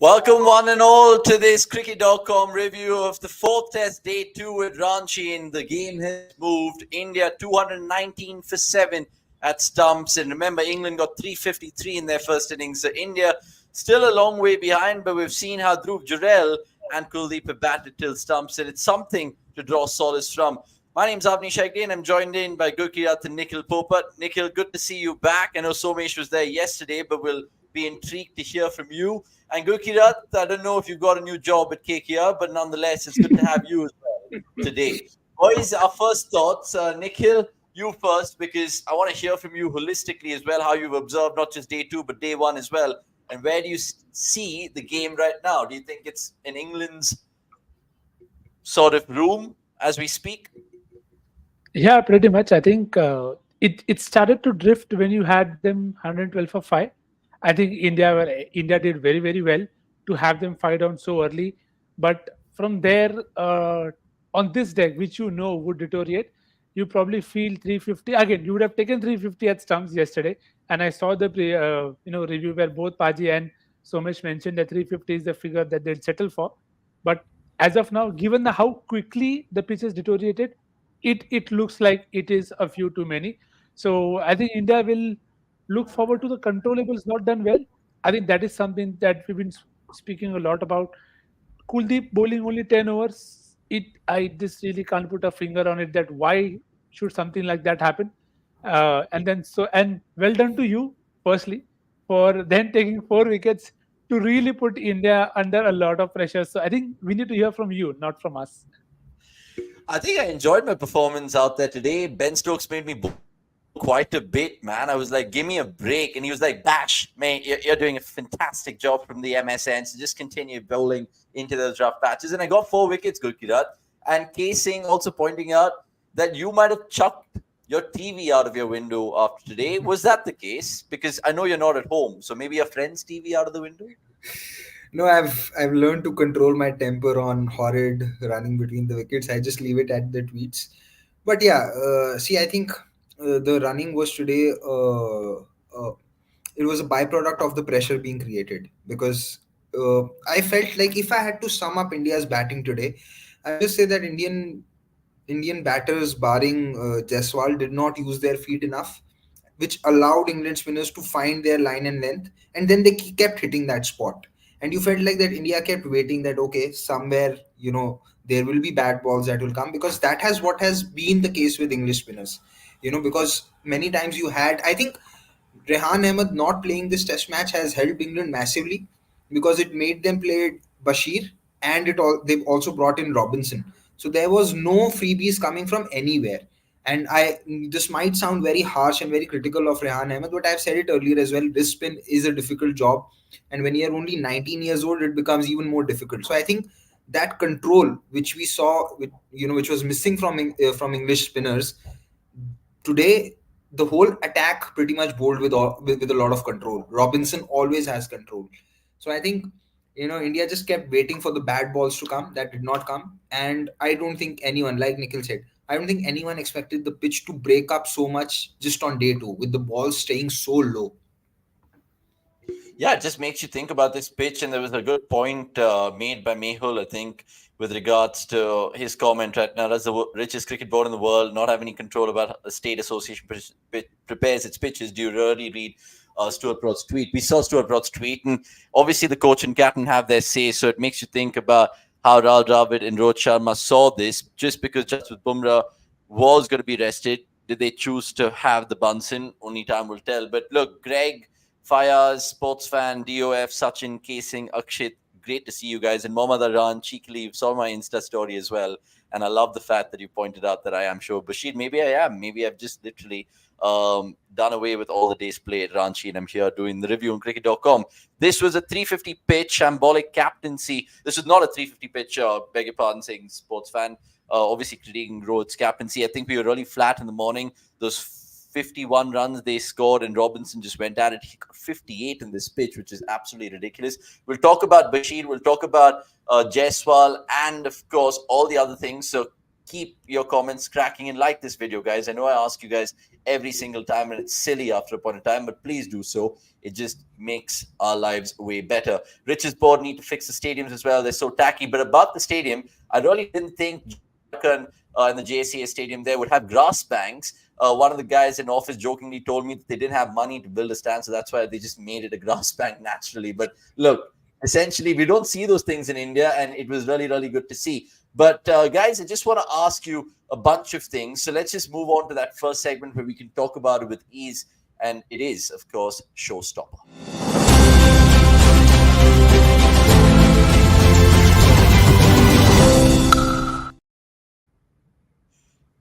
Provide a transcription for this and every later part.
Welcome one and all to this cricket.com review of the fourth test day 2 at Ranchi. And the game has moved. India 219 for 7 at stumps. And remember, England got 353 in their first innings. So India still a long way behind, but we've seen how Dhruv Jurel and Kuldeep have batted till stumps. And it's something to draw solace from. My name's Avni Shagdi and I'm joined in by Gurkirat and Nikhil Popat. Nikhil, good to see you back. I know Somesh was there yesterday, but we'll be intrigued to hear from you. And Gurkirat, I don't know if you've got a new job at KKR, but nonetheless, it's good to have you as well today. Boys, our first thoughts. Nikhil, you first, because I want to hear from you holistically as well, how you've observed not just day 2, but day 1 as well. And where do you see the game right now? Do you think it's in England's sort of room as we speak? Yeah, pretty much. I think it started to drift when you had them 112 for 5. I think India did very very well to have them 5 down so early, but from there on this deck, which you know would deteriorate, you probably feel 350 again. You would have taken 350 at stumps yesterday, and I saw the review where both Paji and Somesh mentioned that 350 is the figure that they'll settle for. But as of now, given how quickly the pitch has deteriorated, it looks like it is a few too many. So I think India will look forward to the controllables not done well. I think that is something that we've been speaking a lot about. Kuldeep bowling only 10 overs. I just really can't put a finger on it that why should something like that happen. And well done to you firstly for then taking 4 wickets to really put India under a lot of pressure. So I think we need to hear from you, not from us. I think I enjoyed my performance out there today. Ben Stokes made me bowl quite a bit, man. I was like, give me a break. And he was like, Bash, mate, you're doing a fantastic job from the MSN. So just continue bowling into those rough patches. And I got 4 wickets, Gurkirat. And K Singh also pointing out that you might have chucked your TV out of your window after today. Was that the case? Because I know you're not at home. So maybe a friend's TV out of the window? No, I've learned to control my temper on horrid running between the wickets. I just leave it at the tweets. But yeah, see, I think the running was today. It was a byproduct of the pressure being created because I felt like if I had to sum up India's batting today, I just say that Indian batters, barring Jaiswal, did not use their feet enough, which allowed England spinners to find their line and length, and then they kept hitting that spot. And you felt like that India kept waiting that okay, somewhere there will be bad balls that will come, because that has what has been the case with English spinners. Because many times you had, I think, Rehan Ahmed not playing this test match has helped England massively because it made them play Bashir, and they've also brought in Robinson. So there was no freebies coming from anywhere. And this might sound very harsh and very critical of Rehan Ahmed, but I've said it earlier as well. This spin is a difficult job, and when you're only 19 years old, it becomes even more difficult. So I think that control which we saw, which was missing from English spinners today, the whole attack pretty much bowled with a lot of control. Robinson always has control. So I think India just kept waiting for the bad balls to come. That did not come, and I don't think anyone, like Nikhil said, I don't think anyone expected the pitch to break up so much just on day 2 with the ball staying so low. Yeah, it just makes you think about this pitch. And there was a good point made by Mehul, I think, with regards to his comment right now. That's the richest cricket board in the world, not have any control about a state association prepares its pitches. Do you really read Stuart Broad's tweet? We saw Stuart Broad's tweet, and obviously the coach and captain have their say. So it makes you think about how Rahul Dravid and Rohit Sharma saw this. Just because Jasprit Bumrah was going to be rested, did they choose to have the Bunsen? Only time will tell. But look, Greg, Fayaz, sports fan, DOF, Sachin, Kasing, Akshit, great to see you guys. And Mohammad Aran, cheekily, saw my Insta story as well. And I love the fact that you pointed out that I am Shoaib Bashir. Maybe I am. Maybe I've just literally done away with all the days play at Ranchi, and I'm here doing the review on cricket.com. This was a 350 pitch, shambolic captaincy. This is not a 350 pitch, beg your pardon, saying sports fan. Obviously critiquing Rohit's captaincy. I think we were really flat in the morning. Those 51 runs they scored, and Robinson just went at it. He got 58 in this pitch, which is absolutely ridiculous. We'll talk about Bashir, we'll talk about Jaiswal, and of course all the other things. So keep your comments cracking and like this video, guys. I know I ask you guys every single time, and it's silly after a point in time, but please do so. It just makes our lives way better. Rich's board need to fix the stadiums as well. They're so tacky. But about the stadium, I really didn't think Jharkhand in the JCA stadium there would have grass banks. One of the guys in office jokingly told me that they didn't have money to build a stand, so that's why they just made it a grass bank naturally. But look, essentially, we don't see those things in India, and it was really, really good to see. But guys, I just want to ask you a bunch of things. So let's just move on to that first segment where we can talk about it with ease. And it is, of course, Showstopper.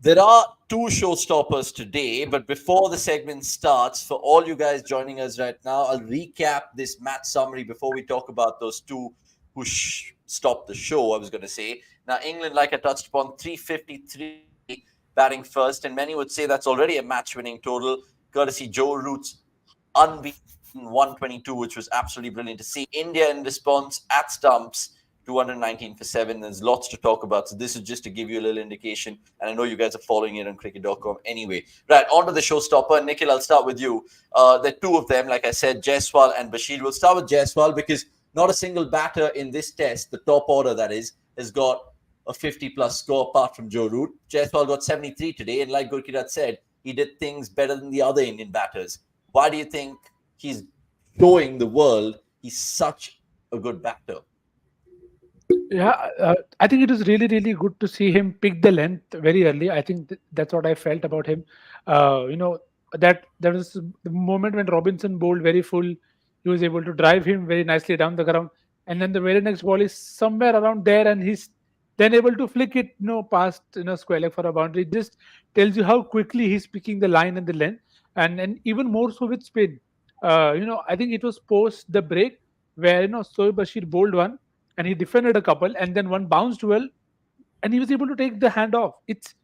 There are two showstoppers today, but before the segment starts, for all you guys joining us right now, I'll recap this match summary before we talk about those two who stopped the show, I was going to say. Now, England, like I touched upon, 353 batting first, and many would say that's already a match-winning total, courtesy Joe Root's unbeaten 122, which was absolutely brilliant to see. India in response at stumps, 219 for 7. There's lots to talk about. So this is just to give you a little indication. And I know you guys are following it on cricket.com anyway. Right, on to the showstopper. Nikhil, I'll start with you. There are two of them, like I said, Jaiswal and Bashir. We'll start with Jaiswal because not a single batter in this test, the top order that is, has got a 50-plus score apart from Joe Root. Jaiswal got 73 today. And like Gurkirat said, he did things better than the other Indian batters. Why do you think he's showing the world he's such a good batter? Yeah, I think it is really, really good to see him pick the length very early. I think that's what I felt about him. You know, that there was the moment when Robinson bowled very full, he was able to drive him very nicely down the ground, and then the very next ball is somewhere around there, and he's then able to flick it, past square leg for a boundary. It just tells you how quickly he's picking the line and the length, and even more so with spin. I think it was post the break where Shoaib Bashir bowled one and he defended a couple, and then one bounced well, and he was able to take the hand off. It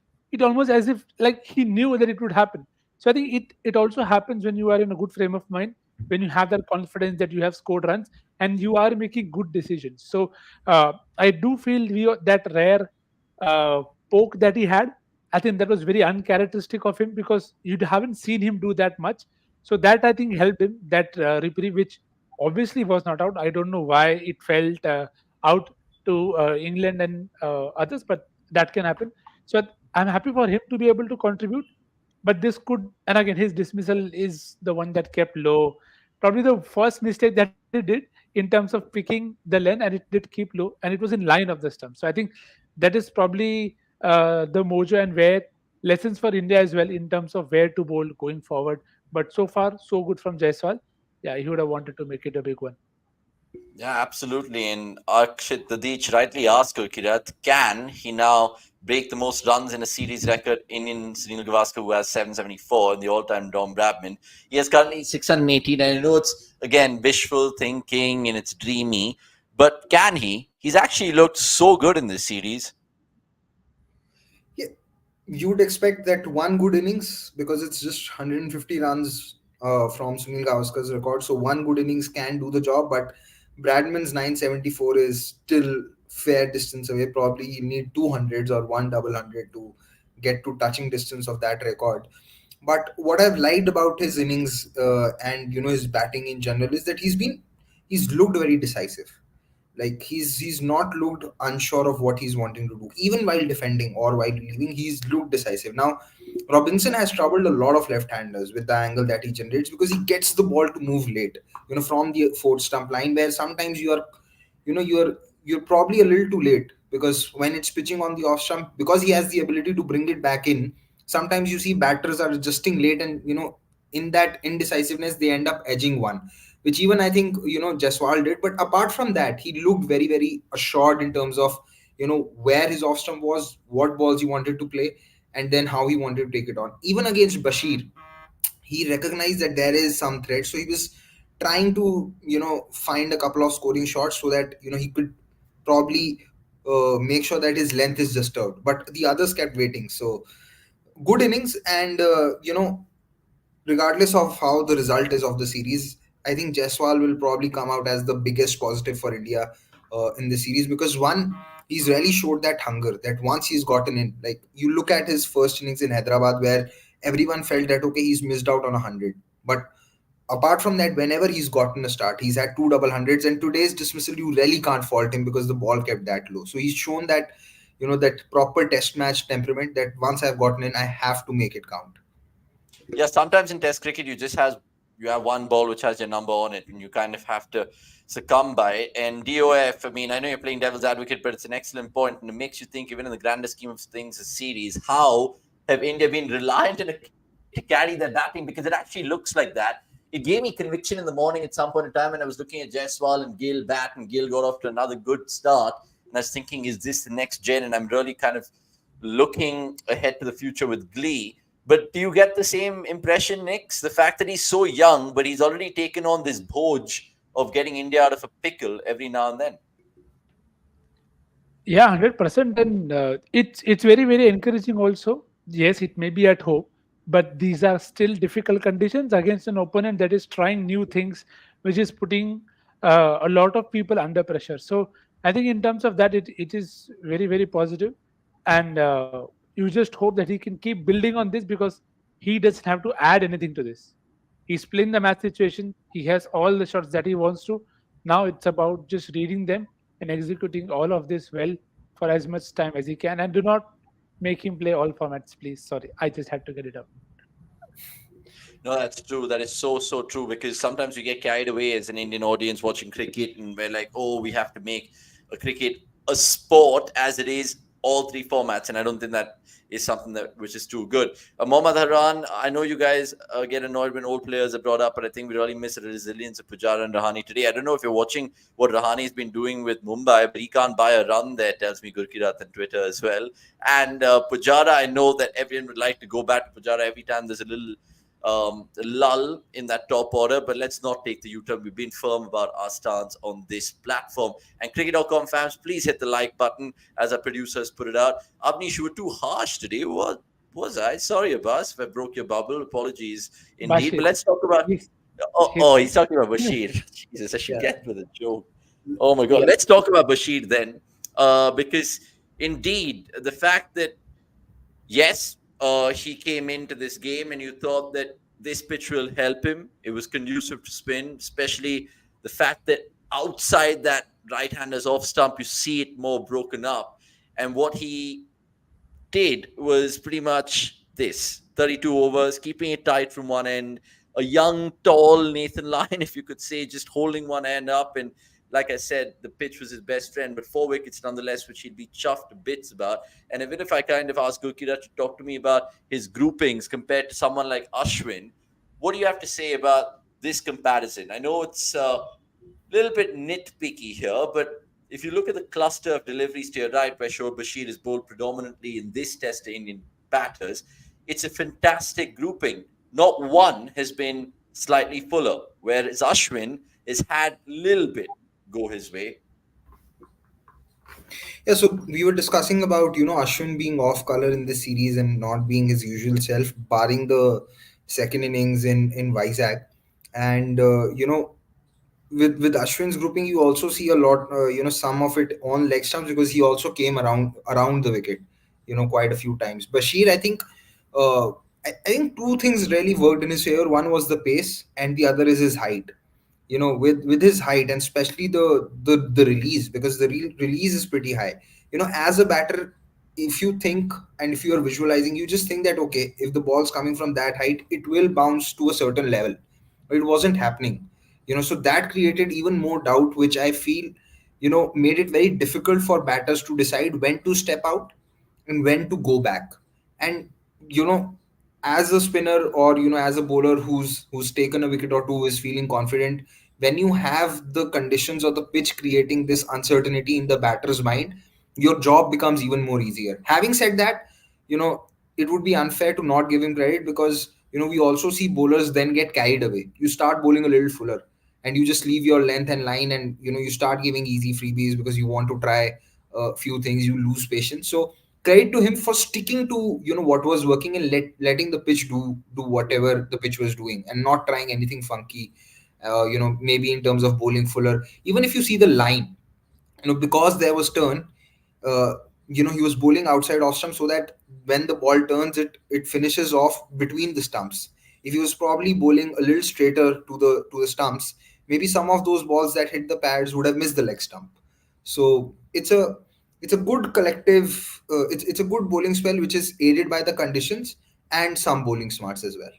almost as if like he knew that it would happen. So I think it also happens when you are in a good frame of mind, when you have that confidence that you have scored runs and you are making good decisions. So I do feel that rare uh, poke that he had, I think that was very uncharacteristic of him because you haven't seen him do that much. So that I think helped him, that reprieve, which obviously was not out. I don't know why it felt out to England and others, but that can happen. So I'm happy for him to be able to contribute. But this could, and again, his dismissal is the one that kept low. Probably the first mistake that he did in terms of picking the lane, and it did keep low, and it was in line of the stump. So I think that is probably the mojo and where lessons for India as well in terms of where to bowl going forward. But so far, so good from Jaiswal. Yeah, he would have wanted to make it a big one. Yeah, absolutely. And Akshit Dadich rightly asked Gurkirat, can he now break the most runs in a series record? Indian Sunil Gavaskar, who has 774 in the all-time Dom Bradman. He has currently 618. And I know it's, again, wishful thinking and it's dreamy. But can he? He's actually looked so good in this series. Yeah, you would expect that one good innings because it's just 150 runs from Sunil Gavaskar's record. So one good innings can do the job, but Bradman's 974 is still fair distance away. Probably you need 200s or one double hundred to get to touching distance of that record. But what I've liked about his innings and his batting in general is that he's looked very decisive. Like he's not looked unsure of what he's wanting to do, even while defending or while leaving. He's looked decisive. Now, Robinson has troubled a lot of left-handers with the angle that he generates because he gets the ball to move late, from the fourth stump line, where sometimes you're probably a little too late because when it's pitching on the off stump, because he has the ability to bring it back in. Sometimes you see batters are adjusting late, and in that indecisiveness they end up edging one, which even I think Jaiswal did. But apart from that, he looked very, very assured in terms of where his off stump was, what balls he wanted to play, and then how he wanted to take it on. Even against Bashir, he recognized that there is some threat, so he was trying to find a couple of scoring shots so that he could probably make sure that his length is disturbed. But the others kept waiting. So good innings, and regardless of how the result is of the series, I think Jaiswal will probably come out as the biggest positive for India in the series because one, He's really showed that hunger that once he's gotten in, like you look at his first innings in Hyderabad where everyone felt that okay, he's missed out on 100. But apart from that, whenever he's gotten a start, he's had two double hundreds. And today's dismissal, you really can't fault him because the ball kept that low. So he's shown that, that proper test match temperament that once I've gotten in, I have to make it count. Yeah, sometimes in Test cricket, you have one ball which has your number on it, and you kind of have to succumb by it. And DOF, I mean, I know you're playing devil's advocate, but it's an excellent point, and it makes you think, even in the grander scheme of things, a series, how have India been reliant on a cricket to carry their batting? Because it actually looks like that. It gave me conviction in the morning at some point in time, and I was looking at Jaiswal and Gill bat, and Gill got off to another good start. And I was thinking, is this the next gen? And I'm really kind of looking ahead to the future with glee. But do you get the same impression, Nix? The fact that he's so young, but he's already taken on this boj of getting India out of a pickle every now and then. Yeah, 100%. And it's very very encouraging also. Yes, it may be at home, but these are still difficult conditions against an opponent that is trying new things, which is putting a lot of people under pressure. So I think in terms of that, it is very very positive, and you just hope that he can keep building on this because he doesn't have to add anything to this. He's playing the match situation. He has all the shots that he wants to. Now it's about just reading them and executing all of this well for as much time as he can. And do not make him play all formats, please. Sorry, I just had to get it out. No, that's true. That is so, so true, because sometimes we get carried away as an Indian audience watching cricket, and we're like, oh, we have to make a cricket a sport as it is all three formats. And I don't think that is something that which is too good. Mohammad Haran, I know you guys get annoyed when old players are brought up, but I think we really miss the resilience of Pujara and Rahane today. I don't know if you're watching what Rahane has been doing with Mumbai, but he can't buy a run there, tells me Gurkirat on Twitter as well. And Pujara, I know that everyone would like to go back to Pujara every time there's a little lull in that top order, but let's not take the U-turn. We've been firm about our stance on this platform. And cricket.com fans, please hit the like button as our producers put it out. Abnish, you were too harsh today. What was I? Sorry, Abbas, if I broke your bubble. Apologies indeed. Bashir, But let's talk about... he's, He's talking about Bashir. Jesus, I should Yeah. get with a joke. Oh my God. Let's talk about Bashir then. Because indeed, the fact that yes, he came into this game and you thought that this pitch will help him. It was conducive to spin, especially the fact that outside that right-hander's off stump, you see it more broken up. And what he did was pretty much this: 32 overs, keeping it tight from one end. A young, tall Nathan Lyon, if you could say, just holding one end up. And like I said, the pitch was his best friend, but 4 wickets nonetheless, which he'd be chuffed to bits about. And even if I kind of ask Gurkira to talk to me about his groupings compared to someone like Ashwin, what do you have to say about this comparison? I know it's a little bit nitpicky here, but if you look at the cluster of deliveries to your right, where Shoaib Bashir is bowled predominantly in this test to Indian batters, it's a fantastic grouping. Not one has been slightly fuller, whereas Ashwin has had a little bit go his way. Yeah, so we were discussing about Ashwin being off color in this series and not being his usual self, barring the second innings in Vizag, and with Ashwin's grouping, you also see a lot, some of it on leg stumps because he also came around the wicket, quite a few times. Bashir, I think, I think two things really worked in his favor. One was the pace, and the other is his height. With his height and especially the release, because the release is pretty high. As a batter, if you think and if you are visualizing, you just think that okay, if the ball's coming from that height, it will bounce to a certain level. But it wasn't happening. So that created even more doubt, which I feel made it very difficult for batters to decide when to step out and when to go back. And you know as a spinner, or as a bowler who's taken a wicket or two, is feeling confident, when you have the conditions of the pitch creating this uncertainty in the batter's mind, your job becomes even more easier. Having said that, you know it would be unfair to not give him credit, because we also see bowlers then get carried away. You start bowling a little fuller and you just leave your length and line, and you start giving easy freebies because you want to try a few things. You lose patience. So credit to him for sticking to what was working, and letting the pitch do whatever the pitch was doing, and not trying anything funky. Maybe in terms of bowling fuller, even if you see the line, because there was turn, uh, he was bowling outside off stump so that when the ball turns, it finishes off between the stumps. If he was probably bowling a little straighter to the stumps, maybe some of those balls that hit the pads would have missed the leg stump. So it's a good collective. It's a good bowling spell which is aided by the conditions and some bowling smarts as well.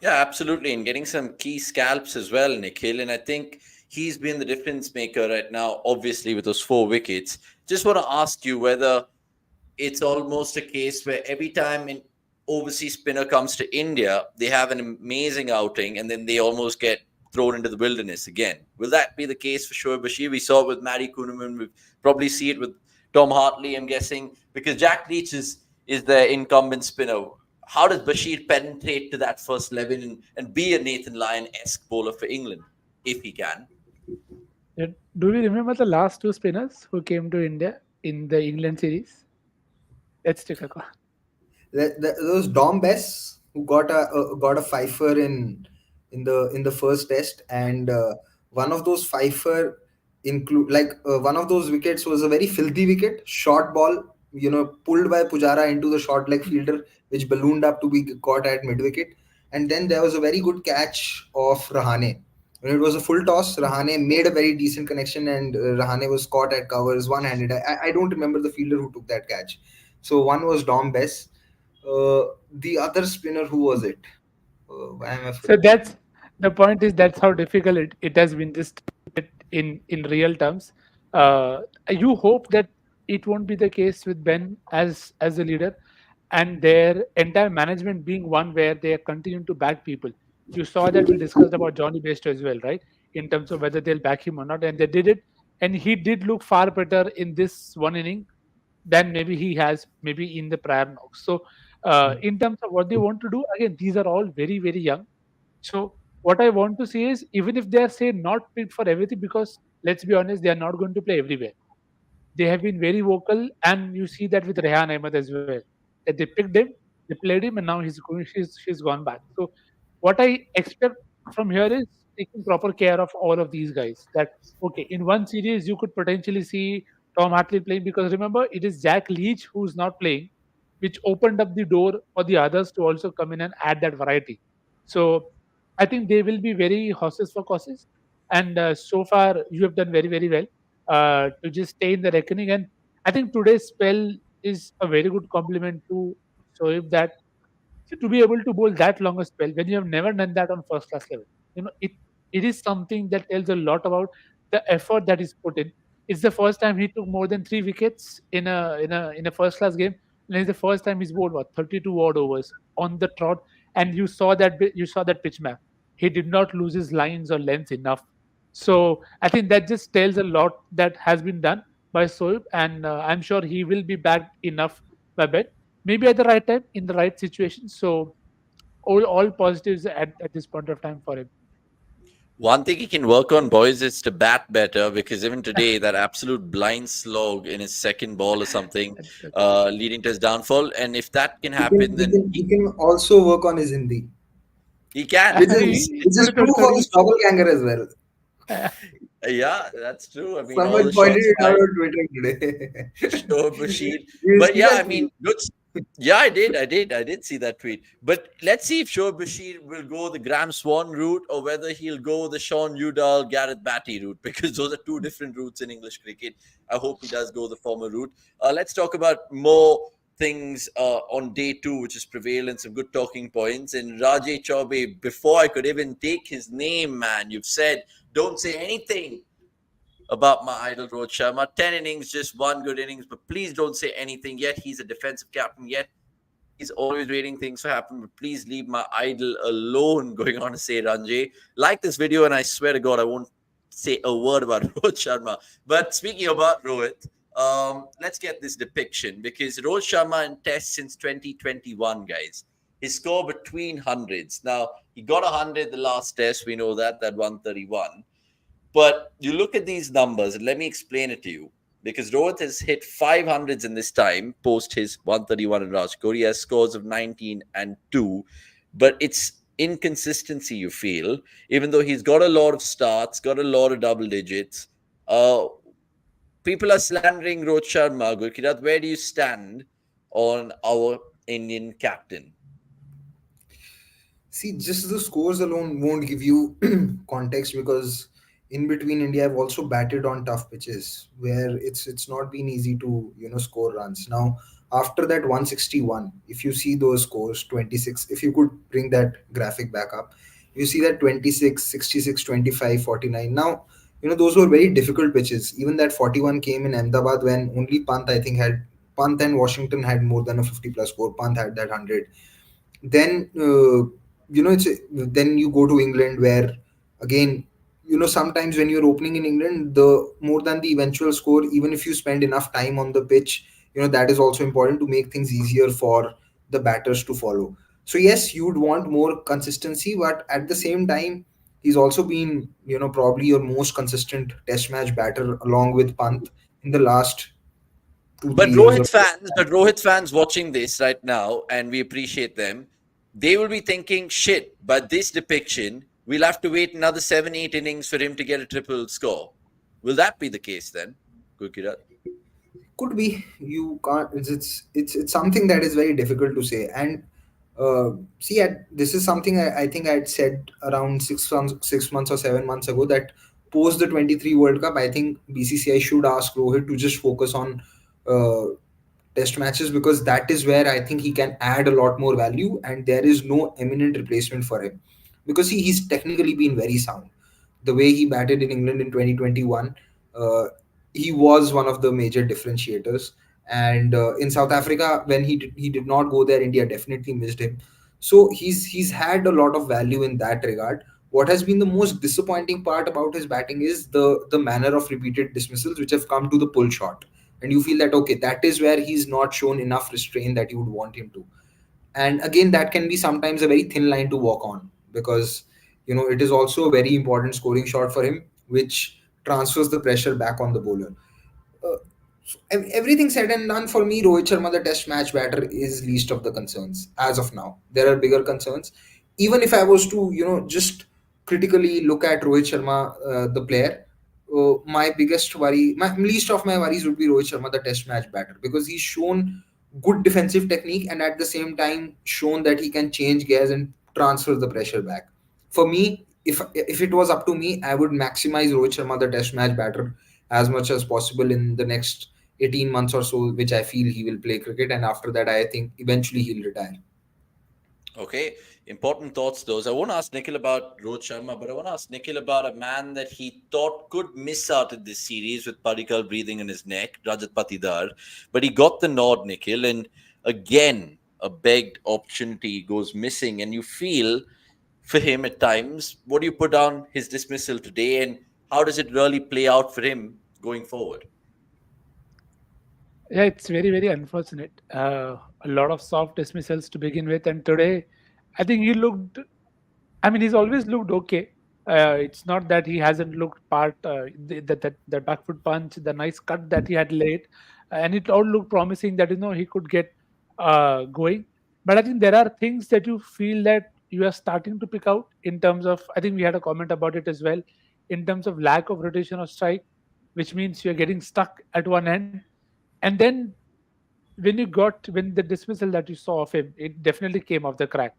Yeah, absolutely. And getting some key scalps as well, Nikhil. And I think he's been the difference maker right now, obviously, with those 4 wickets. Just want to ask you whether it's almost a case where every time an overseas spinner comes to India, they have an amazing outing and then they almost get thrown into the wilderness again. Will that be the case for Shoaib Bashir? We saw it with Matty Kuhneman. We probably see it with Tom Hartley, I'm guessing, because Jack Leach is the incumbent spinner. How does Bashir penetrate to that first 11 and be a Nathan Lyon-esque bowler for England, if he can? Yeah, do we remember the last two spinners who came to India in the England series? Let's take a call. Those Dom Bess who got a fifer in the first test, and one of those fifer include like one of those wickets was a very filthy wicket, short ball, pulled by Pujara into the short leg fielder, which ballooned up to be caught at mid wicket, and then there was a very good catch of Rahane. When it was a full toss, Rahane made a very decent connection, and Rahane was caught at covers one-handed. I don't remember the fielder who took that catch. So one was Dom Bess. The other spinner, who was it? Why am I So forgetting? that's the point. Is that's how difficult it has been just in real terms. You hope that it won't be the case with Ben as a leader, and their entire management being one where they are continuing to back people. You saw that we discussed about Johnny Bairstow as well, right? In terms of whether they'll back him or not, and they did it, and he did look far better in this one inning than maybe he has maybe in the prior knocks. So, in terms of what they want to do, again, these are all very very young. So, what I want to say is, even if they are say not picked for everything, because let's be honest, they are not going to play everywhere. They have been very vocal, and you see that with Rehan Ahmed as well. That they picked him, they played him, and now she's gone back. So, what I expect from here is taking proper care of all of these guys. That okay, in one series you could potentially see Tom Hartley playing, because remember it is Jack Leach who's not playing, which opened up the door for the others to also come in and add that variety. So I think they will be very horses for courses, and so far you have done very very well to just stay in the reckoning. And I think today's spell is a very good compliment to Shoaib, that so to be able to bowl that long a spell when you have never done that on first class level, it is something that tells a lot about the effort that is put in. It's the first time he took more than 3 wickets in a first class game, and it's the first time he's bowled what 32 odd overs on the trot. And you saw that pitch map. He did not lose his lines or length enough. So I think that just tells a lot that has been done by Soeb, and I'm sure he will be back enough by Ben, maybe at the right time in the right situation. So all positives at this point of time for him. One thing he can work on, boys, is to bat better, because even today, that absolute blind slog in his second ball or something, That's leading to his downfall. And if that can He can happen, he then can he can also work on his Hindi, he can. which is He- which is true for the doppelganger as well. Yeah, that's true. I mean, all the Someone pointed shots it out fired, on Twitter today. show Bashir. You But see yeah, that I mean, tweet? good. Yeah, I did see that tweet. But let's see if Shoaib Bashir will go the Graham Swan route or whether he'll go the Sean Udall, Gareth Batty route, because those are two different routes in English cricket. I hope he does go the former route. Let's talk about more things on day two, which is prevalence of good talking points. And Rajay Chaube, before I could even take his name, man, you've said, don't say anything about my idol Rohit Sharma. 10 innings, just one good innings, but please don't say anything yet. He's a defensive captain yet. He's always waiting things to happen, but please leave my idol alone. Going on to say, Ranjay, like this video, and I swear to God, I won't say a word about Rohit Sharma. But speaking about Rohit, let's get this depiction, because Rohit Sharma in tests since 2021, guys. His score between hundreds. Now, he got 100 the last test. We know that 131. But you look at these numbers, and let me explain it to you. Because Rohit has hit 500s in this time, post his 131 in Rajkot. He has scores of 19 and 2. But it's inconsistency, you feel, even though he's got a lot of starts, got a lot of double digits. Uh, people are slandering Rohit Sharma. Gurkirat, where do you stand on our Indian captain? See, just the scores alone won't give you context, because in between India have also batted on tough pitches where it's not been easy to score runs. Now after that 161, if you see those scores 26, if you could bring that graphic back up, you see that 26, 66, 25, 49. Now those were very difficult pitches. Even that 41 came in Ahmedabad when only Pant and Washington had more than a 50 plus score. Pant had that 100. Then it's then you go to England, where again sometimes when you're opening in England, the more than the eventual score, even if you spend enough time on the pitch, that is also important to make things easier for the batters to follow. So yes, you'd want more consistency, but at the same time, he's also been probably your most consistent test match batter along with Pant in the last 2 3 years or so. But Rohit fans watching this right now, and we appreciate them, they will be thinking, shit, but this depiction, we'll have to wait another 7, 8 innings for him to get a triple score. Will that be the case then, Gurkirat? Could be. You can't. It's something that is very difficult to say. And see, this is something I think I had said around 6 months or 7 months ago, that post the 23 World Cup, I think BCCI should ask Rohit to just focus on uh, test matches, because that is where I think he can add a lot more value, and there is no eminent replacement for him, because he's technically been very sound. The way he batted in England in 2021, uh, he was one of the major differentiators. And in South Africa, when he did not go there, India definitely missed him. So he's had a lot of value in that regard. What has been the most disappointing part about his batting is the manner of repeated dismissals which have come to the pull shot, and you feel that okay, that is where he's not shown enough restraint that you would want him to. And again, that can be sometimes a very thin line to walk on, because it is also a very important scoring shot for him, which transfers the pressure back on the bowler. Everything said and done, for me, Rohit Sharma, the test match batter, is least of the concerns as of now. There are bigger concerns. Even if I was to, just critically look at Rohit Sharma, the player, my biggest worry, my least of my worries would be Rohit Sharma, the test match batter, because he's shown good defensive technique and at the same time shown that he can change gears and transfer the pressure back. For me, if it was up to me, I would maximize Rohit Sharma, the test match batter, as much as possible in the next 18 months or so, which I feel he will play cricket. And after that, I think eventually he'll retire. Okay, important thoughts those. I won't ask Nikhil about Rohit Sharma, but I want to ask Nikhil about a man that he thought could miss out in this series with Padikkal breathing in his neck, Rajat Patidar. But he got the nod, Nikhil, and again, a begged opportunity goes missing. And you feel for him at times, what do you put down his dismissal today, and how does it really play out for him going forward? Yeah, it's very, very unfortunate. A lot of soft dismissals to begin with, and today, I think he looked. I mean, he's always looked okay. It's not that he hasn't looked part. The back foot punch, the nice cut that he had laid, and it all looked promising that he could get going. But I think there are things that you feel that you are starting to pick out in terms of. I think we had a comment about it as well, in terms of lack of rotation of strike, which means you're getting stuck at one end, and then when the dismissal that you saw of him, it definitely came off the crack.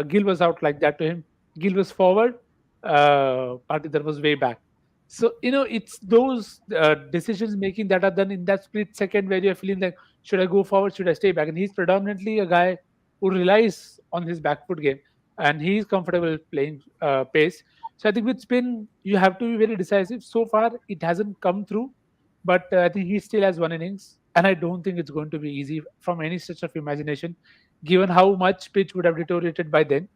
Gill was out like that to him. Gill was forward. Patidar was way back. So it's those decisions making that are done in that split second where you're feeling like, should I go forward? Should I stay back? And he's predominantly a guy who relies on his back foot game, and he's comfortable playing pace. So I think with spin, you have to be very decisive. So far, it hasn't come through, but I think he still has one innings, and I don't think it's going to be easy from any stretch of imagination, given how much pitch would have deteriorated by then.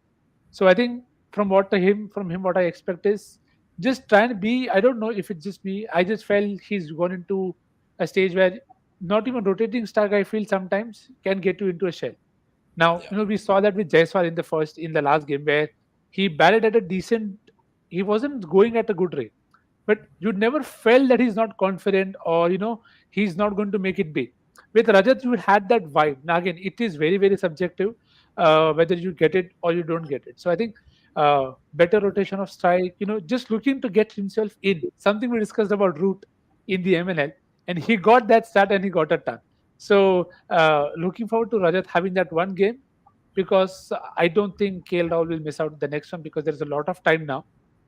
So I think from him, what I expect is just try and be. I don't know if it's just me. I just felt he's gone into a stage where not even rotating strike, I feel sometimes can get you into a shell. Now, Yeah. we saw that with Jaiswal in the last game where he batted at a decent. He wasn't going at a good rate, but you never felt that he's not confident or he's not going to make it big. With Rajat, you had that vibe. Now again, it is very, very subjective whether you get it or you don't get it. So I think better rotation of strike, just looking to get himself in. Something we discussed about Root in the MNL. and he got that start and he got a ton. So looking forward to Rajat having that one game, because I don't think KL Rahul will miss out the next one, because there's a lot of time now.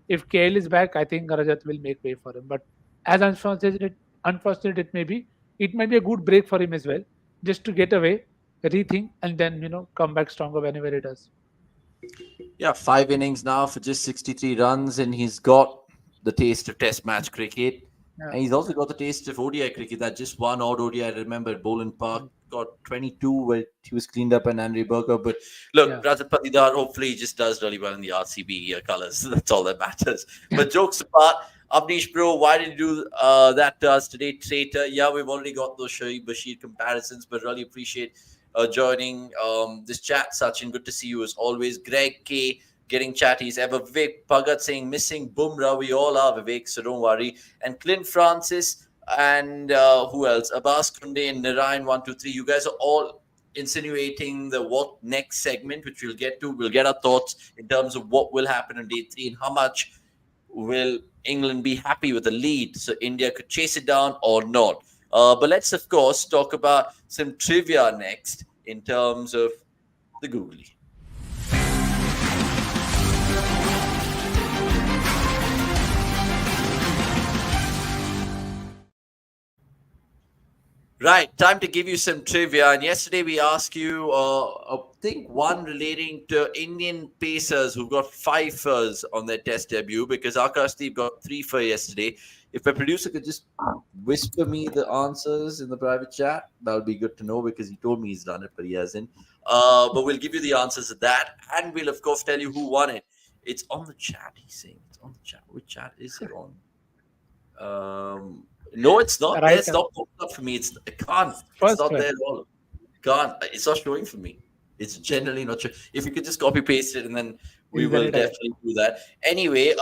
If KL is back, I think Rajat will make way for him. But as unfortunate it may be, it might be a good break for him as well, just to get away, rethink, and then come back stronger whenever it does. Yeah, 5 innings now for just 63 runs, and he's got the taste of Test match cricket. Yeah. And he's also got the taste of ODI cricket. That just one odd ODI, I remember at Boland Park, Mm. got 22 where he was cleaned up and Andre Burger. But look, Yeah. Rajat Patidar, hopefully he just does really well in the RCB colours. That's all that matters. But jokes apart, Avnish bro, why did you do that to us today, traitor? Yeah, we've already got those Shoaib Bashir comparisons, but really appreciate joining this chat, Sachin. Good to see you as always. Greg K getting chatties ever. Vivek Bhagat saying missing Bumrah. We all are, Vivek, so don't worry. And Clint Francis and who else? Abbas Kunde and Narayan123. You guys are all insinuating the what next segment, which we'll get to. We'll get our thoughts in terms of what will happen on day 3 and how much will England be happy with the lead so India could chase it down or not. But let's, of course, talk about some trivia next in terms of the Googly. Right, time to give you some trivia. And yesterday we asked you, I think one relating to Indian pacers who got 5 furs on their test debut, because Akashdeep got 3 for yesterday. If my producer could just whisper me the answers in the private chat, that would be good to know, because he told me he's done it, but he hasn't. But we'll give you the answers to that, and we'll, of course, tell you who won it. It's on the chat, he's saying. It's on the chat. Which chat is it on? No, it's not there. Right. It's not popping up for me. I can't. It's First not one. there at all. Can't. It's not showing for me. It's generally not showing. If you could just copy paste it, and then we We'll will get it out. definitely do that. Anyway,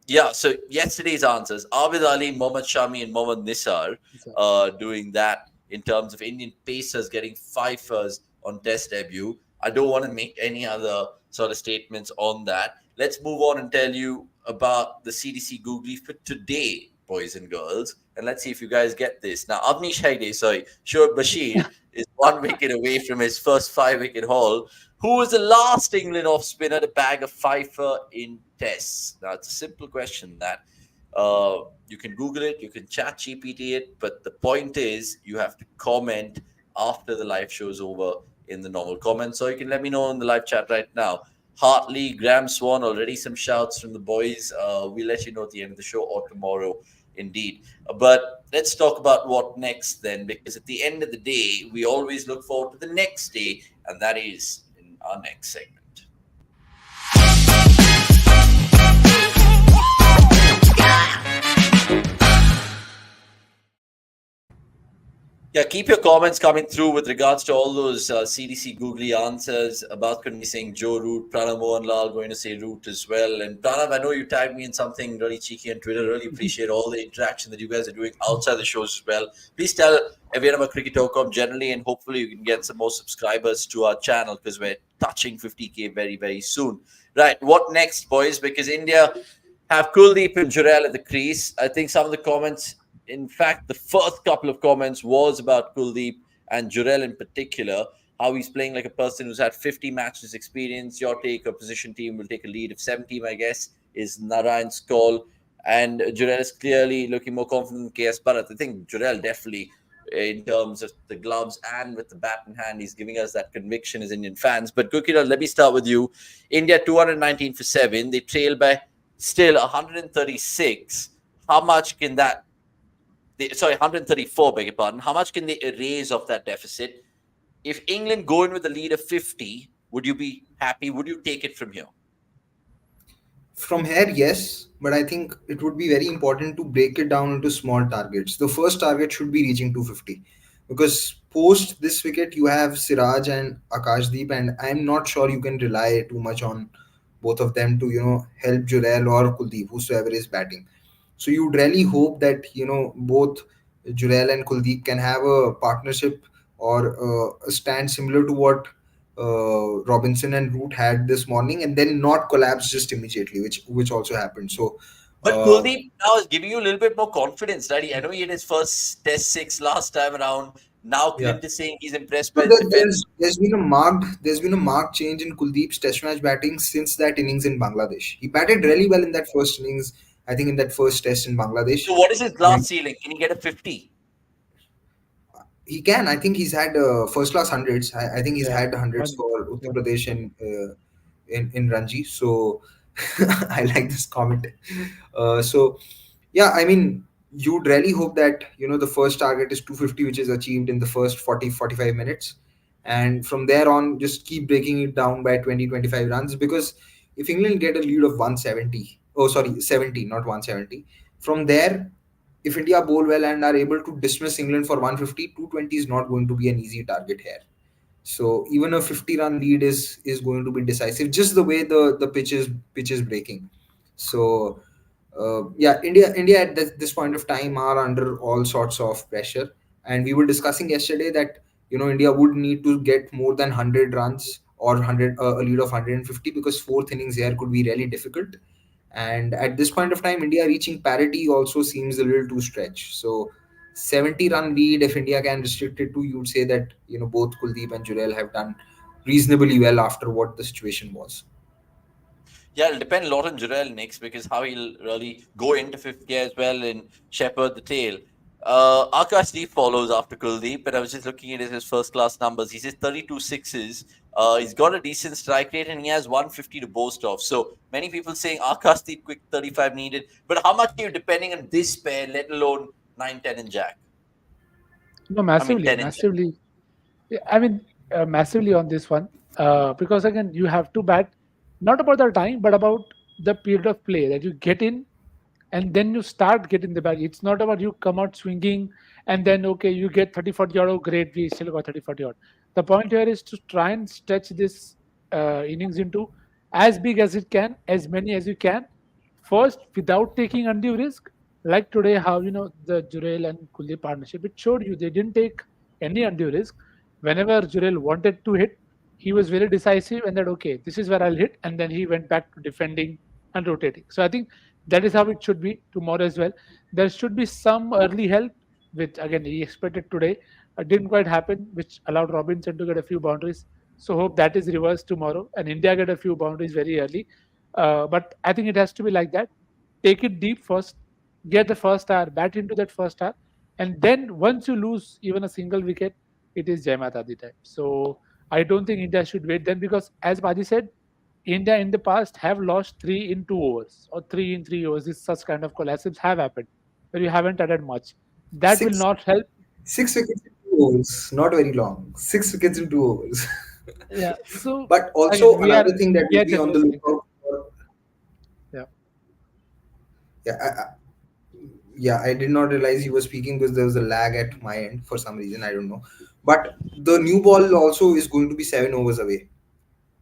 yeah. So yesterday's answers: Abid Ali, Mohammad Shami, and Mohammad Nisar, doing that in terms of Indian pacers getting 5 furs on Test debut. I don't want to make any other sort of statements on that. Let's move on and tell you about the CDC Googly for today, boys and girls. And let's see if you guys get this. Now, Avnish Hegde, Shoaib Bashir is 1 wicket away from his first 5-wicket haul. Who was the last England off spinner to bag a fifer in tests? Now, it's a simple question that you can Google it, you can chat GPT it, but the point is you have to comment after the live show is over in the normal comments. So you can let me know in the live chat right now. Hartley, Graham Swan, already some shouts from the boys. We'll let you know at the end of the show or tomorrow, indeed. But let's talk about what next then, because at the end of the day, we always look forward to the next day, and that is in our next segment. Yeah, keep your comments coming through with regards to all those CDC Googly answers. About going to be saying Joe Root, Pranav Mohanlal going to say Root as well. And Pranav, I know you tagged me in something really cheeky on Twitter. Really appreciate all the interaction that you guys are doing outside the shows as well. Please tell everyone about cricket.com generally, and hopefully you can get some more subscribers to our channel, because we're touching 50K very, very soon. Right, what next, boys? Because India have Kuldeep and Jurel at the crease. I think some of the comments, in fact, the first couple of comments was about Kuldeep and Jurel in particular, how he's playing like a person who's had 50 matches experience. Your take, a position team will take a lead of 17, I guess, is Narayan's call. And Jurel is clearly looking more confident than KS Bharat. I think Jurel definitely, in terms of the gloves and with the bat in hand, he's giving us that conviction as Indian fans. But Gokila, let me start with you. India 219 for 7. They trail by still 136. How much can that 134, beg your pardon. How much can they erase of that deficit? If England go in with a lead of 50, would you be happy? Would you take it from here? From here, yes, but I think it would be very important to break it down into small targets. The first target should be reaching 250, because post this wicket you have Siraj and Akashdeep, and I'm not sure you can rely too much on both of them to help Jurel or Kuldeep, whosoever is batting. So you'd really hope that both Jurel and Kuldeep can have a partnership or a stand similar to what Robinson and Root had this morning, and then not collapse just immediately, which also happened. So But Uh, Kuldeep now is giving you a little bit more confidence, right? I know he had his first Test six last time around. Now yeah. Clint is saying he's impressed No, by his defense. there's been a marked change in Kuldeep's Test match batting since that innings in Bangladesh. He batted really well in that first innings. I think in that first Test in Bangladesh, So what is his and glass ceiling? Can he get a 50? he can. I think he's had first class hundreds. I think he's Yeah, had hundreds one, for yeah. Uttar Pradesh and in Ranji. So I like this comment. So yeah, I mean, you'd really hope that the first target is 250, which is achieved in the first 40-45 minutes, and from there on just keep breaking it down by 20-25 runs, because if England get a lead of 170, oh sorry, 70, not 170, from there, if India bowl well and are able to dismiss England for 150, 220 is not going to be an easy target here. So even a 50-run lead is going to be decisive, just the way the pitch is breaking. So yeah, India at this point of time are under all sorts of pressure, and we were discussing yesterday that India would need to get more than 100 runs or 100 a lead of 150, because fourth innings here could be really difficult. And at this point of time, India reaching parity also seems a little too stretch. So 70-run lead, if India can restrict it to, you would say that both Kuldeep and Jurel have done reasonably well after what the situation was. Yeah, it'll depend a lot on Jurel next because how he'll really go into 50 as well and shepherd the tail. Akashdeep follows after Kuldeep, but I was just looking at his first class numbers. He says 32 sixes. He's got a decent strike rate and he has 150 to boast of. So many people saying Akashdeep quick 35 needed. But how much are you depending on this pair, let alone 9, 10, and Jack? No, I mean, massively, 10 and Jack. massively. Yeah, I mean, massively on this one, because again, you have to bat not about the time, but about the period of play that you get in, and then you start getting the bat. It's not about you come out swinging and then okay, you get 30, 40 odd. Oh, great, we still got 30, 40 odd. The point here is to try and stretch this innings into as big as it can, as many as you can, first without taking undue risk. Like today, how the Jurel and Kuldeep partnership, it showed you they didn't take any undue risk. Whenever Jurel wanted to hit, he was very decisive and that okay, this is where I'll hit, and then he went back to defending and rotating. So I think that is how it should be tomorrow as well. There should be some early help, which again he expected today. Didn't quite happen, which allowed Robinson to get a few boundaries. So hope that is reversed tomorrow and India get a few boundaries very early. But I think it has to be like that. Take it deep first, get the first hour, bat into that first hour, and then once you lose even a single wicket, it is Jai Mata Di time. So I don't think India should wait then because, as Baji said, India in the past have lost 3 in 2 overs or 3 in 3 overs. This such kind of collapses have happened where you haven't added much. That will Six not help. Six wickets in 2 overs, not very long. 6 wickets in 2 overs. Yeah. So But again, also another thing that we will are be on the conversing. lookout for. Yeah. Yeah, yeah, I did not realize you were speaking because there was a lag at my end for some reason. I don't know. But the new ball also is going to be 7 overs away.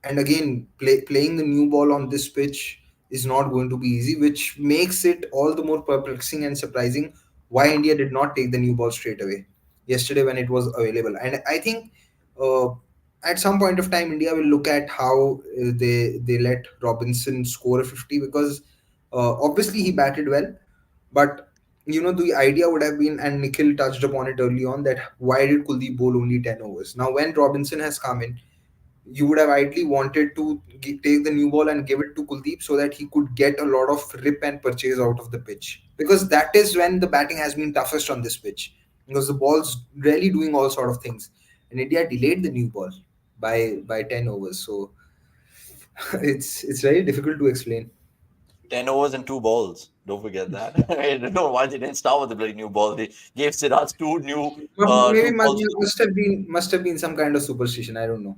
And again, playing the new ball on this pitch is not going to be easy, which makes it all the more perplexing and surprising why India did not take the new ball straight away yesterday when it was available. And I think uh, at some point of time, India will look at how they let Robinson score a 50, because obviously he batted well, but the idea would have been, and Nikhil touched upon it early on, that why did Kuldeep bowl only 10 overs? Now, when Robinson has come in, you would have ideally wanted to take the new ball and give it to Kuldeep so that he could get a lot of rip and purchase out of the pitch, because that is when the batting has been toughest on this pitch, because the ball's really doing all sort of things, and India delayed the new ball by 10 overs. So it's very difficult to explain. 10 overs and 2 balls. Don't forget that. I don't know why they didn't start with the bloody new ball. They gave Siraj Maybe two balls. must have been some kind of superstition. I don't know.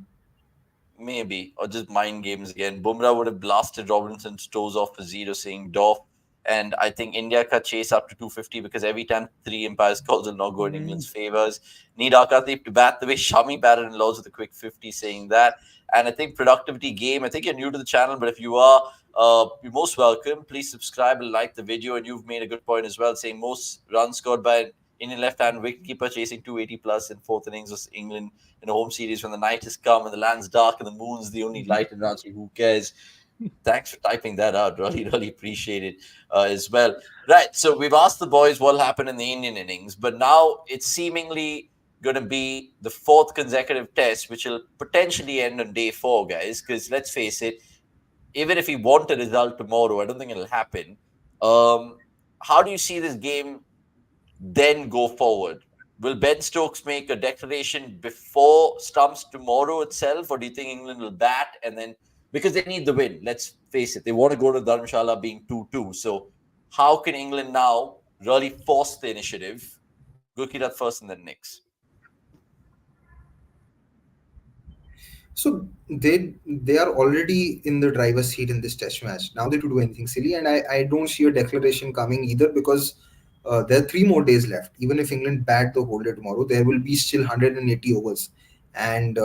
Maybe, or just mind games again. Bumrah would have blasted Robinson's toes off for zero, saying Doff. And I think India cut chase up to 250 because every time three umpires calls will not go in Mm, England's favours. Need Akadeep to bat the way Shami batted in Laws with a quick 50, saying that. And I think productivity game. I think you're new to the channel, but if you are, you're most welcome. Please subscribe and like the video. And you've made a good point as well, saying most runs scored by Indian left-hand wicketkeeper chasing 280 plus in fourth innings was England in a home series when the night has come and the land's dark and the moon's the only light in Ranchi. Who cares? Thanks for typing that out. Really, really appreciate it as well. Right. So we've asked the boys what happened in the Indian innings, but now it's seemingly going to be the fourth consecutive test, which will potentially end on day four, guys. Because let's face it, even if we want a result tomorrow, I don't think it'll happen. Um, how do you see this game then go forward? Will Ben Stokes make a declaration before stumps tomorrow itself, or do you think England will bat and then because they need the win? Let's face it, they want to go to Dharamshala being 2-2. So, how can England now really force the initiative? Gurkirat first and then Nicks. So they are already in the driver's seat in this test match. Now they to do anything silly, and I don't see a declaration coming either because there are 3 more days left. Even if England bat the whole day tomorrow, there will be still 180 overs, and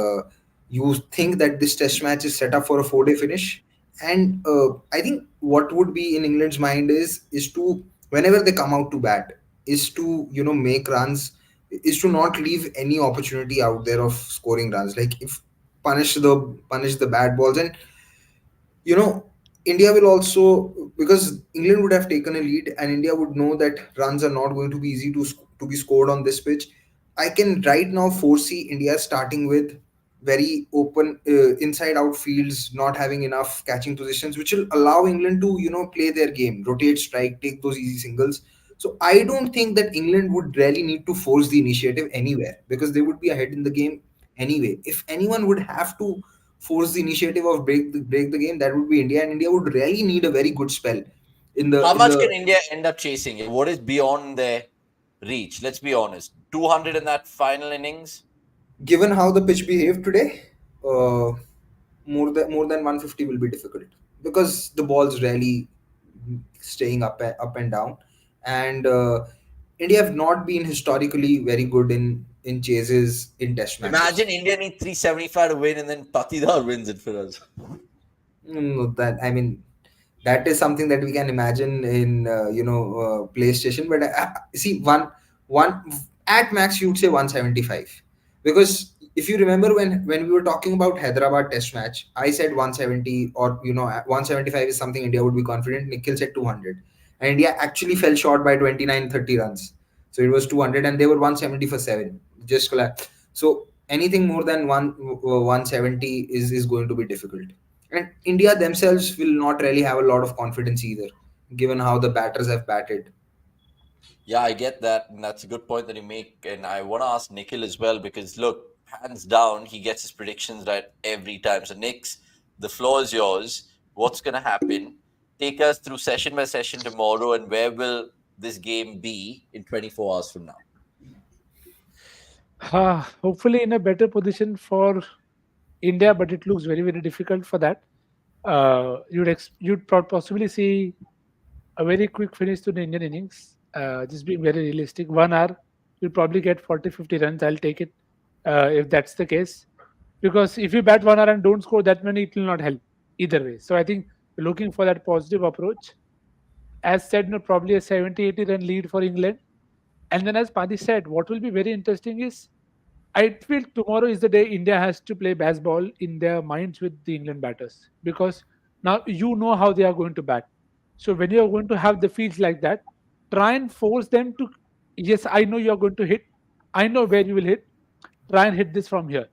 you think that this test match is set up for a 4-day finish. And I think what would be in England's mind is to whenever they come out to bat is to make runs, is to not leave any opportunity out there of scoring runs. Like if punish the bad balls, and you know India will also, because England would have taken a lead and India would know that runs are not going to be easy to be scored on this pitch. I can right now foresee India starting with very open inside out fields, not having enough catching positions, which will allow England to play their game, rotate, strike, take those easy singles. So I don't think that England would really need to force the initiative anywhere because they would be ahead in the game anyway. If anyone would have to force the initiative of break the game, that would be India, and India would really need a very good spell How in much can the India end up chasing? What is beyond their reach? Let's be honest. 200 in that final innings. given how the pitch behaved today. More than 150 will be difficult because the ball's really staying up and down, and India have not been historically very good in chases in test matches. Imagine India need 375 to win and then Patidar wins it for us. That I mean, that is something that we can imagine in PlayStation. But see, one at max you'd say 175, because if you remember when we were talking about Hyderabad Test match, I said 170, or 175 is something India would be confident. Nikhil said 200, and India actually fell short by 29-30 runs. So it was 200, and they were 170 for 7. Just collapsed. So anything more than 170 is going to be difficult. And India themselves will not really have a lot of confidence either, given how the batters have batted. Yeah, I get that. And that's a good point that you make. And I want to ask Nikhil as well because, look, hands down, he gets his predictions right every time. So, Nick's, the floor is yours. What's going to happen? Take us through session by session tomorrow, and where will this game be in 24 hours from now? Hopefully in a better position for India, but it looks very, very difficult for that. You'd possibly see a very quick finish to the Indian innings. Just being very realistic, 1 hour, you'll probably get 40, 50 runs. I'll take it if that's the case. Because if you bat 1 hour and don't score that many, it will not help either way. So I think looking for that positive approach. As said, no, probably a 70, 80 run lead for England. And then, as Padi said, what will be very interesting is I feel tomorrow is the day India has to play baseball in their minds with the England batters, because now you know how they are going to bat. So when you are going to have the fields like that, try and force them to. Yes, I know you are going to hit. I know where you will hit. Try and hit this from here.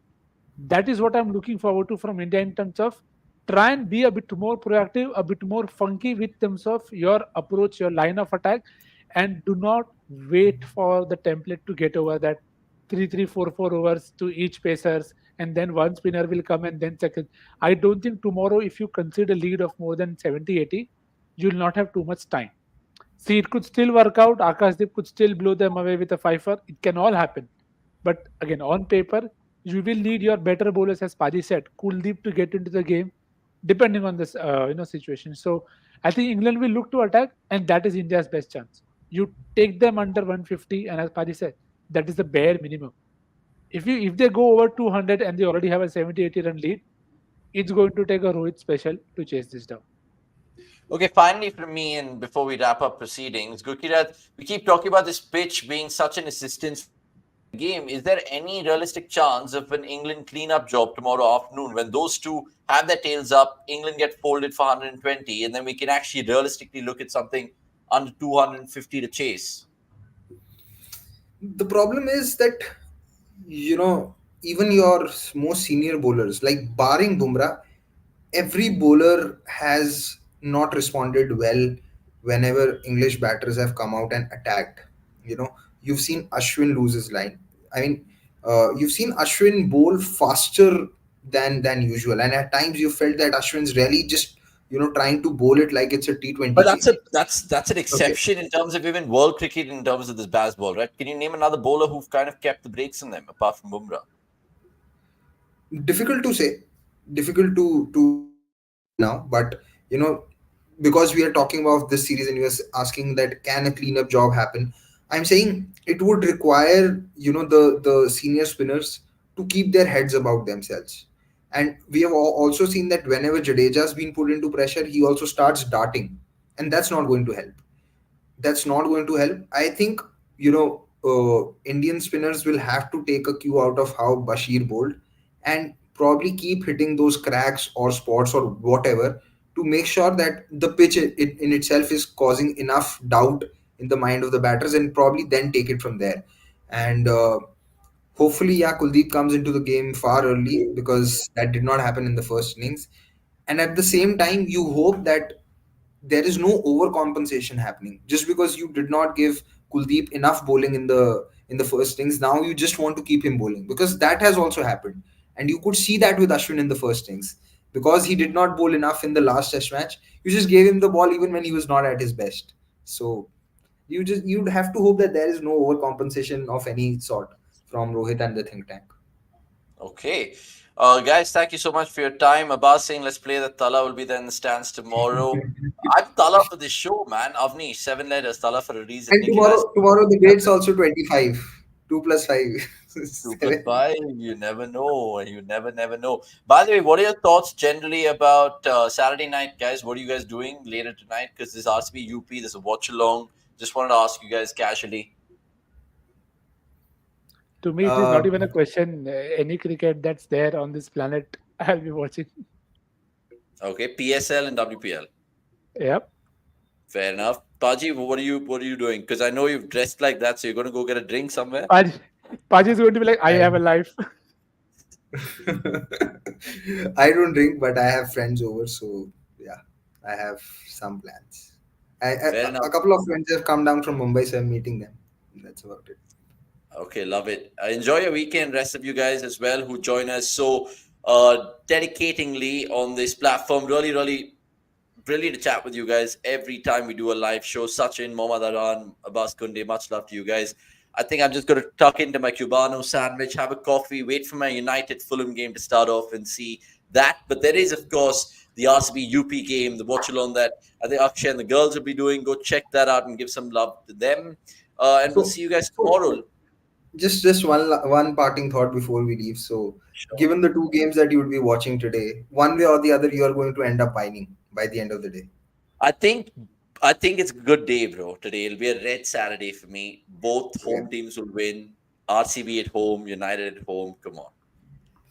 That is what I'm looking forward to from India in terms of try and be a bit more proactive, a bit more funky with terms of your approach, your line of attack, and do not wait for the template to get over that 3-3-4-4 overs to each pacers, and then one spinner will come and then second. I don't think tomorrow, if you consider lead of more than 70, 80, you'll not have too much time. See, it could still work out. Akashdeep could still blow them away with a fifer. It can all happen. But again, on paper, you will need your better bowlers, as Paji said, Kuldeep to get into the game, depending on this situation. So I think England will look to attack, and that is India's best chance. You take them under 150, and as Paji said, that is the bare minimum. If they go over 200 and they already have a 70, 80 run lead, it's going to take a Rohit special to chase this down. Okay, finally from me, and before we wrap up proceedings, Gurkirat, we keep talking about this pitch being such an assistance for England. game, is there any realistic chance of an England cleanup job tomorrow afternoon when those two have their tails up, England get folded for 120, and then we can actually realistically look at something under 250 to chase? The problem is that, you know, even your most senior bowlers, like barring Bumrah, every bowler has not responded well whenever English batters have come out and attacked. You know, you've seen Ashwin lose his line. I mean, you've seen Ashwin bowl faster than usual, and at times you felt that Ashwin's really just, trying to bowl it like it's a But T20 that's game. a that's an Okay, exception in terms of even world cricket in terms of this baseball, right? Can you name another bowler who've kind of kept the brakes on them apart from Bumrah? difficult to say, difficult to say right now, but you know, because we are talking about this series and you are asking that can a cleanup job happen, I'm saying it would require, the senior spinners to keep their heads about themselves. And we have also seen that whenever Jadeja has been put into pressure, he also starts darting, and that's not going to help. That's not going to help. I think, Indian spinners will have to take a cue out of how Bashir bowled and probably keep hitting those cracks or spots or whatever to make sure that the pitch in itself is causing enough doubt in the mind of the batters, and probably then take it from there. And hopefully, yeah, Kuldeep comes into the game far early, because that did not happen in the first innings. And at the same time, you hope that there is no overcompensation happening just because you did not give Kuldeep enough bowling in the first innings. Now you just want to keep him bowling, because that has also happened, and you could see that with Ashwin in the first innings, because he did not bowl enough in the last Test match. You just gave him the ball even when he was not at his best. So you'd have to hope that there is no overcompensation of any sort from Rohit and the think tank. Okay. Guys, thank you so much for your time. Abbas saying let's play the Tala will be there in the stands tomorrow. I'm Tala for this show, man. Avni, 7 letters, Tala for a reason. And Nikhilaj, tomorrow the gate's also 25. 2 plus 5. two plus 7. five. You never know. You never know. By the way, what are your thoughts generally about Saturday night, guys? What are you guys doing later tonight? Because there's RCB UP, there's a watch along. Just wanted to ask you guys casually. To me, it is Uh, not even a question. Any cricket that's there on this planet, I'll be watching. Okay, PSL and WPL. Yep. Fair enough. Paji, what are you doing? Because I know you've dressed like that, so you're gonna go get a drink somewhere. Paj, Paj is going to be like, I I have a life. I don't drink, but I have friends over, so yeah, I have some plans. Fair A enough. couple of friends have come down from Mumbai, so I'm meeting them. That's about it. Okay, love it. Enjoy your weekend, rest of you guys as well who join us so dedicatingly on this platform. Really, really brilliant to chat with you guys every time we do a live show. Sachin, Mohammad Aran, Abbas Kunde, much love to you guys. I think I'm just going to tuck into my Cubano sandwich, have a coffee, wait for my United Fulham game to start off and see that. But there is, of course, the RCB UP game, the watch along that I think Akshay and the girls will be doing. Go check that out and give some love to them. And we'll So, see you guys so tomorrow. just one parting thought before we leave. So, Sure. given the two games that you would be watching today, one way or the other, you are going to end up winning by the end of the day. I think I think it's a good day, bro. Today it'll be a red Saturday for me. Both Yeah. home teams will win. RCB at home, United at home. Come on.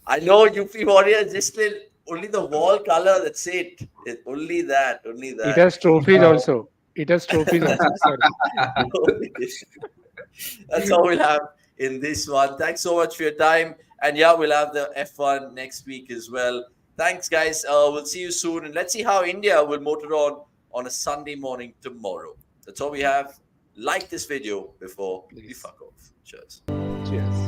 I know UP Warriors just only the wall color. That's it. Only that. Only It that. has trophies Uh, also. It has trophies also. Sorry. That's all we'll have in this one. Thanks so much for your time. And yeah, we'll have the F1 next week as well. Thanks, guys. We'll see you soon. And let's see how India will motor on a Sunday morning tomorrow. That's all we have. Like this video before we Please. fuck off. Cheers. Cheers.